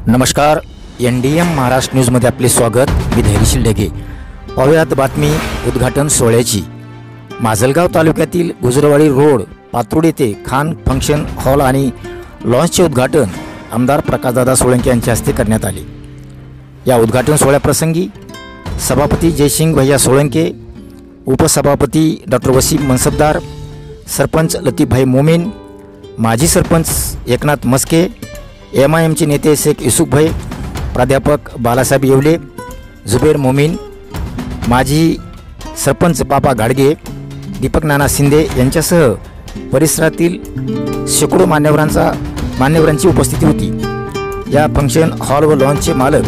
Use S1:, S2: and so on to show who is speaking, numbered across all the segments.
S1: नमस्कार, NDM महाराष्ट्र न्यूजमध्ये आपले स्वागत। मी धैर्यशील ढगे। पाहुयात बातमी उद्घाटन सोहळ्याची। माजलगाव तालुक्यातील गुजरवाडी रोड पात्रोड येथे खान फंक्शन हॉल आणि लॉन्चचे उद्घाटन आमदार प्रकाशदादा सोळंके यांच्या हस्ते करण्यात आले। या उद्घाटन सोहळ्याप्रसंगी सभापती जयसिंग भैया सोळंके, उपसभापती डॉक्टर वसीम मनसबदार, सरपंच लतीफभाई मोमीन, माजी सरपंच एकनाथ मस्के, MIMचे नेते शेख युसुफभाई, प्राध्यापक बालासाहेब येवले, जुबेर मोमीन, माजी सरपंच पापा गाडगे, दीपक नाना शिंदे यांच्यासह परिसरातील शेकडो मान्यवरांची उपस्थिती होती। या फंक्शन हॉल व लॉन्चचे मालक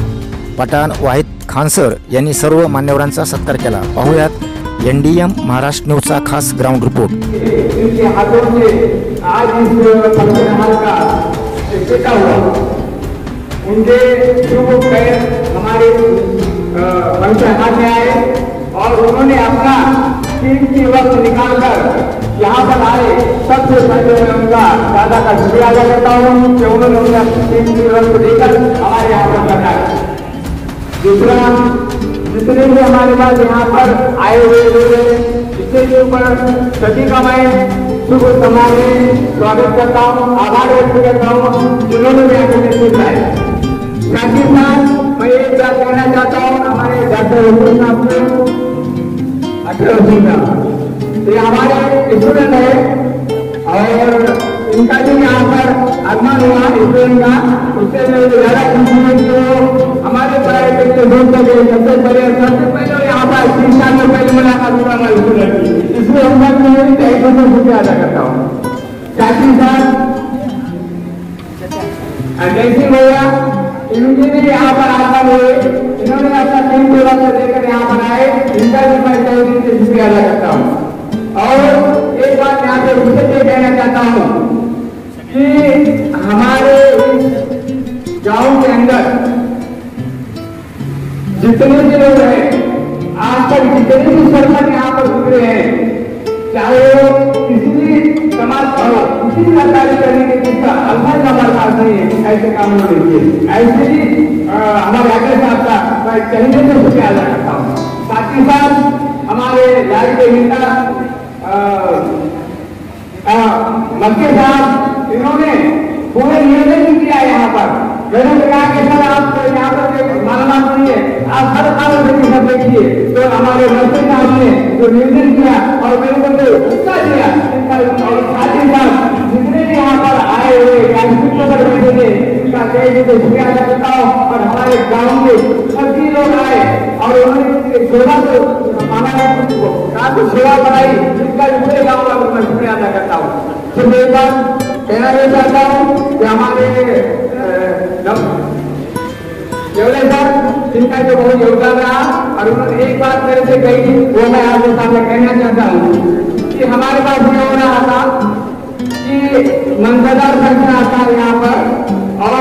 S1: पठाण वाहिद खान सर यांनी सर्व मान्यवरांचा सत्कार केला। पाहुयात NDM महाराष्ट्र न्यूजचा खास ग्राउंड रिपोर्ट।
S2: इनके हाथों से आज इस फंक्शन हॉल का इफ्तिताह हुआ। उनके शुभ पैर हमारे फंक्शन हॉल में आए और उन्होंने अपना कीमती वक्त निकालकर यहाँ पर आए। सबसे पहले मैं उनका दादा का शुक्रिया अदा करता हूँ कि उन्होंने उनका कीमती वक्त देकर हमारे यहाँ पर बनाया। दूसरा, जितने भी हमारे पास यहाँ पर आए हुए लोग हैं, इसके ऊपर सभी का मैं शुभ समारोह स्वागत करता हूँ, आभार व्यक्त करता हूँ जिन्होंने भी आगे नेतृत्व है। साथ ही साथ मैं एक बात कहना चाहता हूँ हमारे डॉक्टर हुसैन साहब ये हमारे स्टूडेंट है और इनका जो यहाँ पर आगमन हुआ स्टूडेंट का, उससे मैं ज्यादा खुशी है कि वो हमारे प्राइवेट के दोस्त के सबसे पहले यहाँ पर 3 साल में पहले मुलाकात हुआ हमारे स्टूडेंट की, इसलिए उनका मैं तय शुक्रिया अदा करता हूँ। साथ ही साथ जयसिंह भैया, इनके भी यहाँ पर आगमन हुए, इन्होंने अपना टीम सेवा से लेकर यहाँ पर आए, इनका भी मैं तय दिल से शुक्रिया अदा करता हूँ। और एक बात यहाँ पे उनसे ये कहना चाहता हूँ कि हमारे गांव के अंदर जितने भी लोग हैं, आज तक जितने भी सरपंच यहाँ पर गुजरे हैं, चाहे वो किसी भी समाज का हो, किसी भी सरकारी करने के चीज का अल्फाज हमारे पास नहीं है, ऐसे काम होने चाहिए। ऐसे ही हमारे आगे साहब का मैं कहने से शुक्रिया अदा करता हूँ। साथ ही साथ हमारे लाल के नेता मक्के साहब, इन्होंने पूरे नियोजन किया यहाँ पर। मैंने कहा कि सर आप यहाँ पर मालूमात नहीं है, आप हर साल सब देखिए, तो हमारे मक्के साहब ने जो नियोजन किया और मेरे को जो उत्साह दिया, और साथ ही साथ जितने भी यहाँ पर आए हुए बैठे थे, इनका तहे दिल से शुक्रिया अदा करता हूँ। और हमारे गाँव के सभी लोग आए और उन्होंने सेवा को माना काफी सेवा बनाई, जिसका पूरे गाँव का मैं शुक्रिया अदा करता हूँ। तो एक बात कहना ये चाहता हूँ कि हमारे येवले सर, जिनका जो बहुत योगदान रहा, और उन्होंने एक बात मेरे से कही, वो मैं आपके सामने कहना चाहता हूँ कि हमारे पास ये हो रहा था कि मनसदार संख्या आता है यहाँ पर और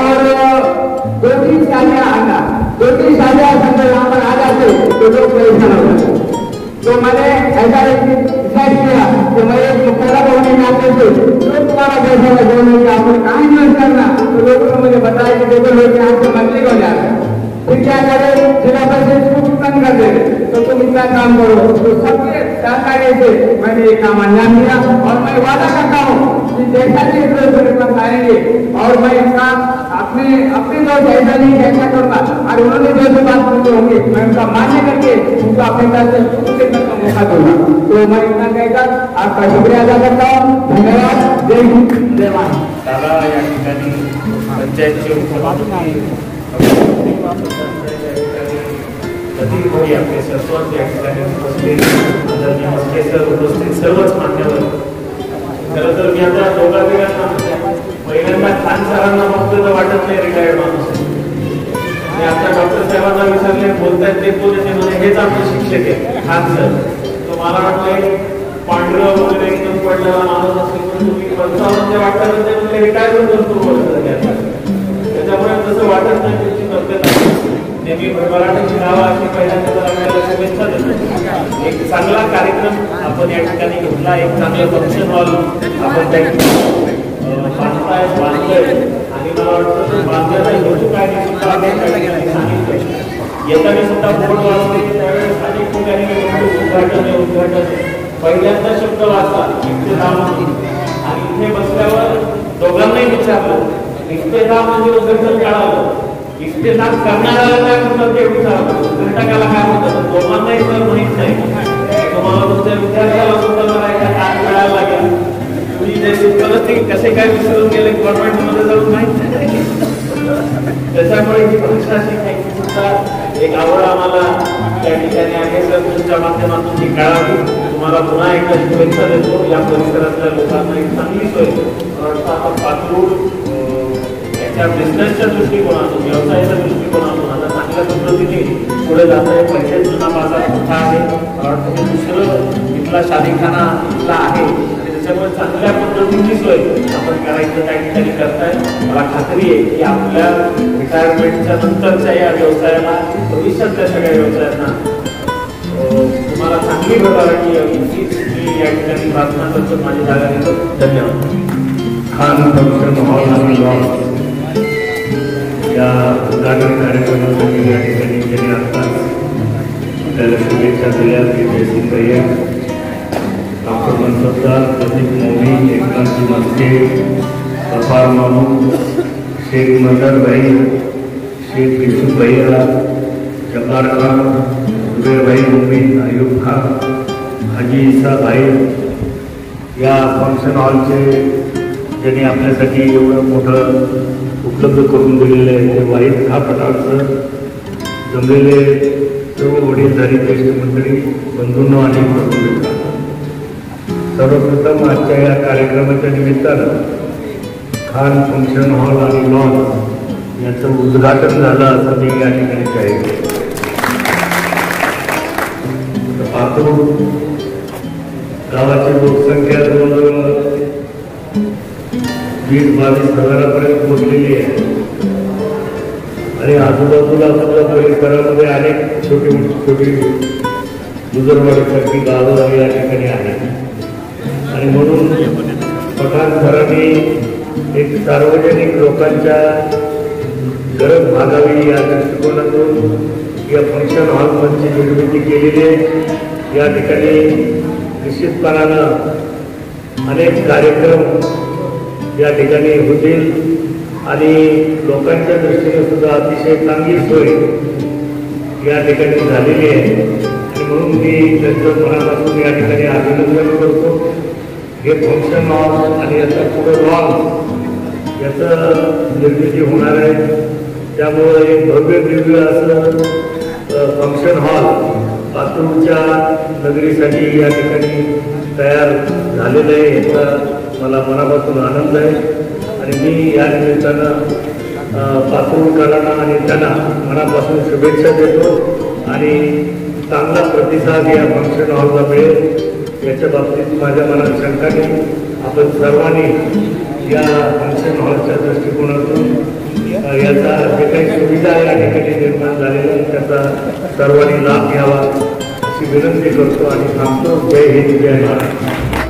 S2: 2-3 शादियाँ आना, 2-3 शादियाँ संख्या यहाँ पर आ जाते तो लोग परेशान हो जाते। तो मैंने ऐसा डिसाइड किया कि मैं एक मुखला होने के नाते से जो तुम्हारा पैसा है जोड़ने का आपको कहाँ इन्वेस्ट करना, तो लोगों ने मुझे बताया कि देखो लोग यहाँ से मंत्री हो जाते हैं, फिर क्या करे, जिला पैसे बंद कर दे, तो तुम इतना काम करो। तो सबके जानकारी से मैंने ये काम अंजाम दिया और मैं वादा करता हूँ कि जैसा भी इस आएंगे और मैं इनका अपने लोग ऐसा नहीं ऐसा करूँगा, और उन्होंने जो बात करते होंगे मैं उनका मान्य करके उनको अपने तरफ से मौका दूंगा। तो मैं इतना कहकर आपका शुक्रिया अदा करता हूँ। धन्यवाद। जय हिंद, जय भारत।
S3: दादा या ठिकाणी पंचायतचे लतीफभाई आपले सरपंच या ठिकाणी उपस्थित, आदरणीय मस्के सर उपस्थित, सर्वच मान्यवर। खरं तर मी आता दोघांना पहिल्यांदा खान सरांना बघतो तर वाटत नाही रिटायर्ड माणूस आहे। मी आता डॉक्टर साहेबांना विचारले बोलतायत ते बोलले म्हणजे हेच आपले शिक्षक आहे खान सर। तो मला वाटलं पांढरं वगैरे एकदम पडलेला माणूस असेल पण तुम्ही 55 वाटतं ते म्हणजे रिटायर करतो बोलतात, त्याच्यामुळे तसं वाटत नाही त्यांची तब्येत आहे। नेहमी मराठीची नावं अशी पहिल्यांदा आपल्याला शुभेच्छा देतो। एक चांगला कार्यक्रम आपण या ठिकाणी घेतला, एक चांगलं फंक्शन हॉल आपण बांधताय आणि मला वाटतं बांधलेला हेतू काय ते सुद्धा आपण सांगितलं. येताना सुद्धा बोर्ड वाचले त्यावेळेस अनेक ठिकाणी उद्घाटन पहिल्यांदा शब्द वाचला इफ्तेताह आणि इथे बसल्यावर दोघांनाही विचारलं इफ्तेताह म्हणजे उद्घाटन कळालं, इफ्तेताह करणाऱ्याला काय म्हणतात ते विचारलं, उद्घाटकाला काय म्हणतात दोघांनाही तर माहित नाही. तुम्हाला तुमच्या विद्यार्थ्याला सुद्धा मला एका काय कळायला लागेल तुम्ही जे शिकवलं ते कसे काय विसरून गेले गव्हर्नमेंट मध्ये जाऊन माहित नाही. त्याच्यामुळे ही परीक्षा शिकायची सुद्धा एक आवड आम्हाला त्या ठिकाणी आहे. सर तुमच्या माध्यमातून ती कळावी. तुम्हाला पुन्हा एकदा शुभेच्छा देतो. या परिसरातल्या लोकांना एक चांगली सोय आपण पातूर याच्या बिझनेसच्या दृष्टिकोनातून व्यवसायाच्या दृष्टिकोनातून आता चांगल्या पद्धतीने पुढे जात आहे. पैसे जुना बाजार मोठा आहे. दुसरं इथला शादीखाना इथला आहे त्याच्यामुळे चांगल्या पद्धतीची सोय आपण करायचं त्या ठिकाणी करताय. मला खात्री आहे की आपल्या रिटायरमेंटच्या नंतरच्या या व्यवसायाला भविष्यातल्या सगळ्या व्यवसायांना तुम्हाला चांगली व्हरायटी यावी मी या ठिकाणी प्रार्थना करतो. माझी जागा घेतो. धन्यवाद.
S4: खान फंक्शन हॉल आणि लॉन या उद्घाटन कार्यक्रमासाठी या ठिकाणी गेले असतात त्याला शुभेच्छा दिल्या की जयसिंग भैया, डॉक्टर मनसबदार, प्रदीप मोदी, एकनाथजी मस्के, गफार मामू, शेख मदर भाई, शेख यूसुफ भैया, जब्बार खान, जुबेर भाई मुमीन, अयूब खान, हाजी ईसा भाई, या फंक्शन हॉलचे ज्यांनी आपल्यासाठी एवढं मोठं उपलब्ध करून दिलेलं आहे ते वाईद खापटाचं जमलेले सर्व वडीलधारी ज्येष्ठ मंडळी बंधूंनो आणि प्रबंधकांनो, सर्वप्रथम आजच्या या कार्यक्रमाच्या निमित्तानं खान फंक्शन हॉल आणि लॉन याचं उद्घाटन झालं असं मी या ठिकाणी जाहीर केलं. पाहतो गावाची लोकसंख्या जवळजवळ 20-22 हजारापर्यंत पोहोचलेली आहे आणि आजूबाजूला सुद्धा परिसरामध्ये अनेक छोटी गुजरवाडीसारखी गावं या ठिकाणी आहेत आणि म्हणून पठाण सरांनी एक सार्वजनिक लोकांच्या गरज भागावी या दृष्टिकोनातून या फंक्शन हॉलची निर्मिती केलेली आहे. या ठिकाणी निश्चितपणानं अनेक कार्यक्रम या ठिकाणी होतील आणि लोकांच्या दृष्टीने सुद्धा अतिशय चांगली सोय या ठिकाणी झालेली आहे आणि म्हणून मी त्यांचं मनापासून या ठिकाणी अभिनंदन करतो. हे फंक्शन हॉल आणि याचं पुढं लॉन याचं निर्मिती होणार आहे. त्यामुळं एक भव्य दिव्य असं फंक्शन हॉल पातूरच्या नगरीसाठी या ठिकाणी तयार झालेलं आहे याचा मला मनापासून आनंद आहे आणि मी या निमित्तानं पातूरकरांना आणि त्यांना मनापासून शुभेच्छा देतो आणि चांगला प्रतिसाद या फंक्शन हॉलला मिळेल याच्या बाबतीत माझ्या मनात शंका नाही. आपण सर्वांनी या फंक्शन हॉलच्या दृष्टिकोनातून याचा जे काही सुविधा या ठिकाणी निर्माण झालेल्या त्याचा सर्वांनी लाभ घ्यावा अशी विनंती करतो आणि थांबतो. जय हिंद, जय महाराष्ट्र.